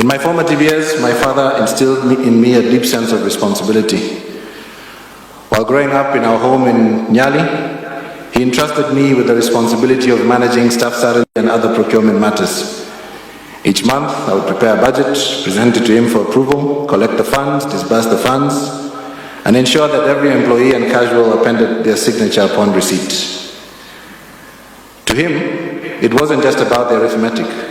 In my formative years, my father instilled in me a deep sense of responsibility. While growing up in our home in Nyali, he entrusted me with the responsibility of managing staff salary and other procurement matters. Each month, I would prepare a budget, present it to him for approval, collect the funds, disburse the funds, and ensure that every employee and casual appended their signature upon receipt. To him, it wasn't just about the arithmetic.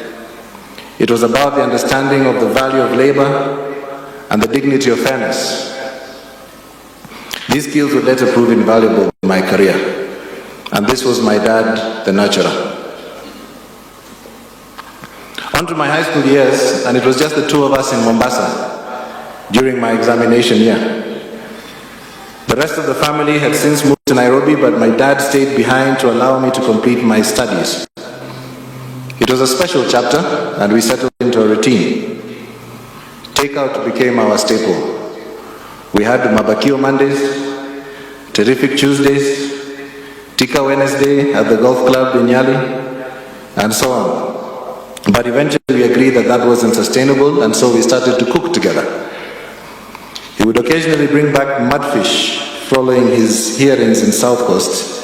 It was about the understanding of the value of labor and the dignity of fairness. These skills would later prove invaluable in my career, and this was my dad, the nurturer. On to my high school years, and it was just the two of us in Mombasa during my examination year. The rest of the family had since moved to Nairobi, but my dad stayed behind to allow me to complete my studies. It was a special chapter, and we settled into a routine. Takeout became our staple. We had Mabakio Mondays, Terrific Tuesdays, Tika Wednesday at the golf club in Nyali, and so on. But eventually we agreed that that wasn't sustainable, and so we started to cook together. He would occasionally bring back mudfish following his hearings in South Coast,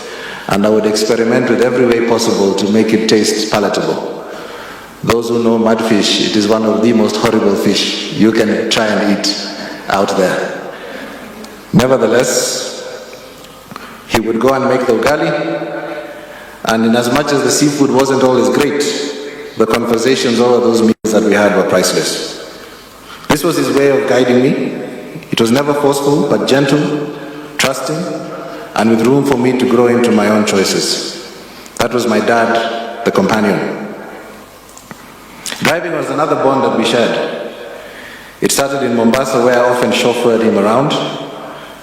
and I would experiment with every way possible to make it taste palatable. Those who know mudfish, it is one of the most horrible fish you can try and eat out there. Nevertheless, he would go and make the ugali, and in as much as the seafood wasn't always great, the conversations over those meals that we had were priceless. This was his way of guiding me. It was never forceful, but gentle, trusting, and with room for me to grow into my own choices. That was my dad, the companion. Driving was another bond that we shared. It started in Mombasa, where I often chauffeured him around,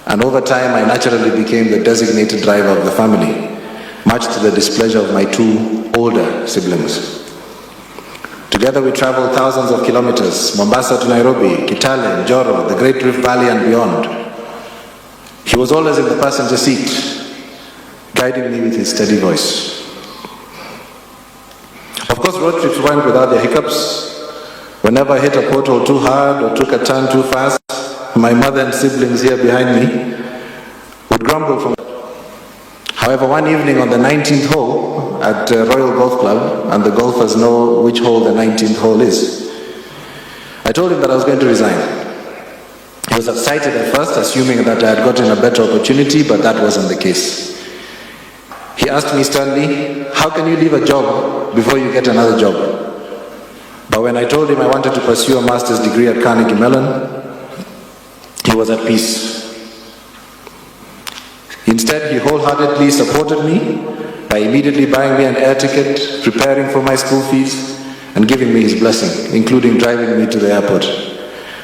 and over time I naturally became the designated driver of the family, much to the displeasure of my two older siblings. Together we traveled thousands of kilometers, Mombasa to Nairobi, Kitale, Njoro, the Great Rift Valley and beyond. He was always in the passenger seat, guiding me with his steady voice. Of course, road trips weren't without their hiccups. Whenever I hit a pothole too hard or took a turn too fast, my mother and siblings here behind me would grumble from. However, one evening on the 19th hole at Royal Golf Club, and the golfers know which hole the 19th hole is, I told him that I was going to resign. He was excited at first, assuming that I had gotten a better opportunity, but that wasn't the case. He asked me sternly, how can you leave a job before you get another job? But when I told him I wanted to pursue a master's degree at Carnegie Mellon, he was at peace. Instead, he wholeheartedly supported me by immediately buying me an air ticket, preparing for my school fees, and giving me his blessing, including driving me to the airport.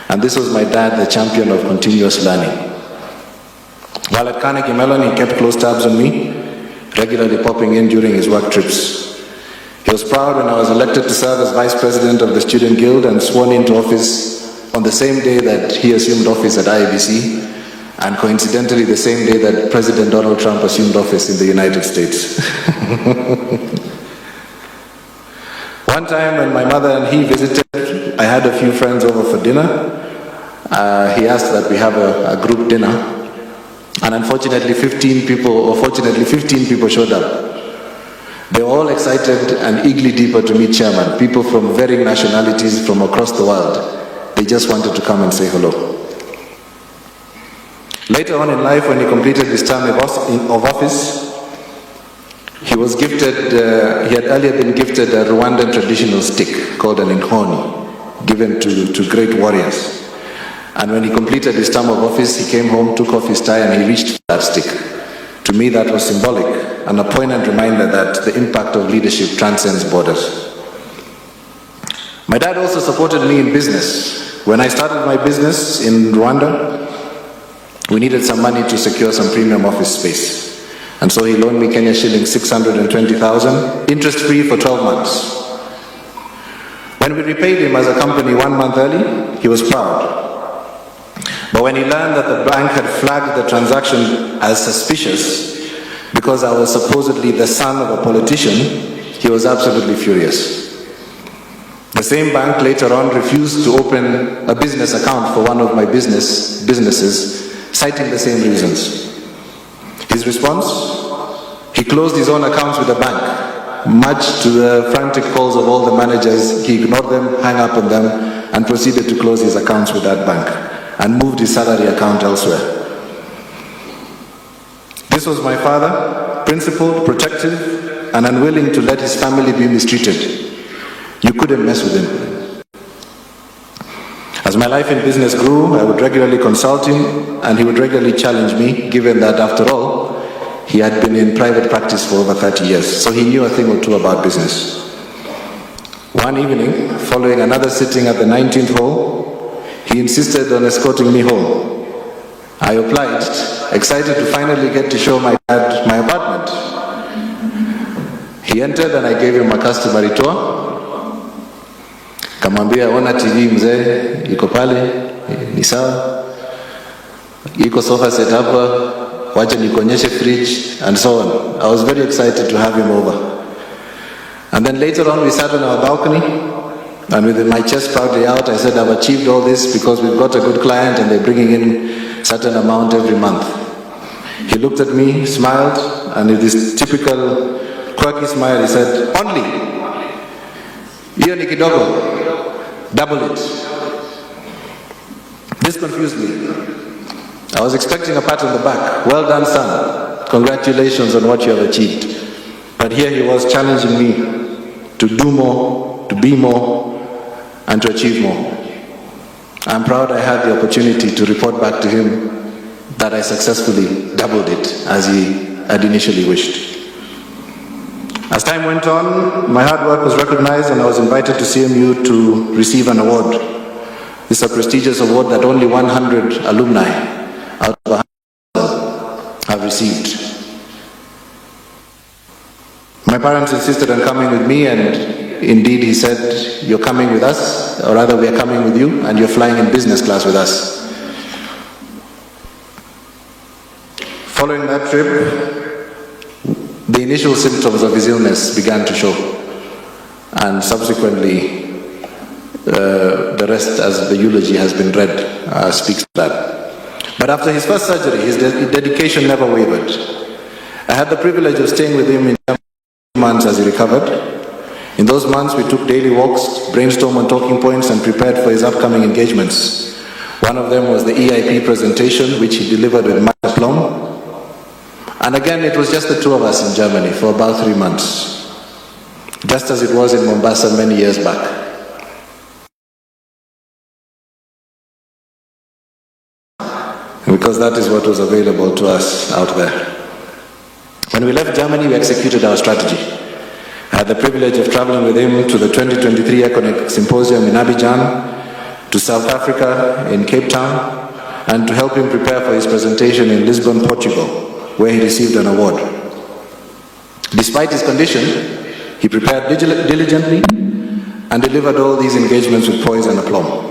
And this was my dad, the champion of continuous learning. While at Carnegie Mellon, he kept close tabs on me, regularly popping in during his work trips. He was proud when I was elected to serve as vice president of the Student Guild and sworn into office on the same day that he assumed office at IABC, and coincidentally the same day that President Donald Trump assumed office in the United States. One time when my mother and he visited, I had a few friends over for dinner. He asked that we have a group dinner, and unfortunately 15 people showed up. They were all excited and eagerly deeper to meet chairman, people from varying nationalities from across the world. They just wanted to come and say hello. Later on in life, when he completed his term of office, he was gifted, he had earlier been gifted a Rwandan traditional stick called an inhoni, given to great warriors. And when he completed his term of office, he came home, took off his tie, and he reached for that stick. To me, that was symbolic and a poignant reminder that the impact of leadership transcends borders. My dad also supported me in business. When I started my business in Rwanda, we needed some money to secure some premium office space. And so he loaned me Kenya shilling 620,000, interest-free for 12 months. When we repaid him as a company 1 month early, he was proud. But when he learned that the bank had flagged the transaction as suspicious because I was supposedly the son of a politician, he was absolutely furious. The The same bank later on refused to open a business account for one of my businesses, citing the same reasons. His response? He closed his own accounts with the bank. Much to the frantic calls of all the managers, he ignored them, hung up on them, and proceeded to close his accounts with that bank and moved his salary account elsewhere. This was my father, principled, protective, and unwilling to let his family be mistreated. You couldn't mess with him. As my life in business grew, I would regularly consult him, and he would regularly challenge me, given that, after all, he had been in private practice for over 30 years, so he knew a thing or two about business. One evening, following another sitting at the 19th hole, he insisted on escorting me home. I obliged, excited to finally get to show my dad my apartment. He entered and I gave him a customary tour. Kamwambia, ona TV mzee, iko pale, ni sawa. Iko sofa set hapa, wacha nikonyeshe fridge, and so on. I was very excited to have him over. And then later on we sat on our balcony, and with my chest proudly out, I said, I've achieved all this because we've got a good client and they're bringing in certain amount every month. He looked at me, smiled, and with this typical quirky smile, he said, only. Hiyo ni kidogo, double it. This confused me. I was expecting a pat on the back. Well done, son. Congratulations on what you have achieved. But here he was challenging me to do more, to be more, and to achieve more. I'm proud I had the opportunity to report back to him that I successfully doubled it as he had initially wished. As time went on, my hard work was recognized and I was invited to CMU to receive an award. This is a prestigious award that only 100 alumni out of 100 have received. My parents insisted on coming with me, and indeed he said, you're coming with us, or rather we are coming with you, and you're flying in business class with us. Following that trip, the initial symptoms of his illness began to show, and subsequently the rest, as the eulogy has been read, speaks to that. But after his first surgery, his dedication never wavered. I had the privilege of staying with him in months as he recovered. In those months, we took daily walks, brainstormed on talking points, and prepared for his upcoming engagements. One of them was the EIP presentation, which he delivered with much aplomb. And again, it was just the two of us in Germany for about 3 months, just as it was in Mombasa many years back. Because that is what was available to us out there. When we left Germany, we executed our strategy. I had the privilege of traveling with him to the 2023 Economic Symposium in Abidjan, to South Africa in Cape Town, and to help him prepare for his presentation in Lisbon, Portugal, where he received an award. Despite his condition, he prepared diligently and delivered all these engagements with poise and aplomb.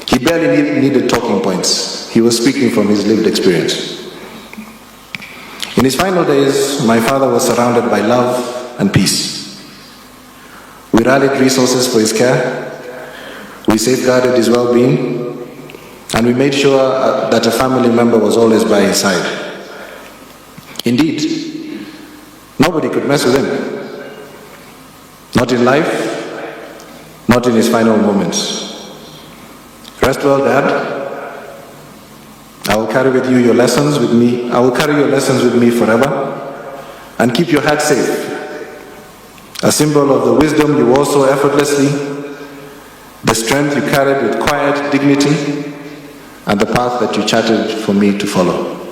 He barely needed talking points. He was speaking from his lived experience. In his final days, my father was surrounded by love and peace. We rallied resources for his care, we safeguarded his well-being, and we made sure that a family member was always by his side. Indeed, nobody could mess with him. Not in life, not in his final moments. Rest well, Dad. I will carry with you your lessons with me. I will carry your lessons with me forever, and keep your heart safe. A symbol of the wisdom you wore so effortlessly, the strength you carried with quiet dignity, and the path that you charted for me to follow.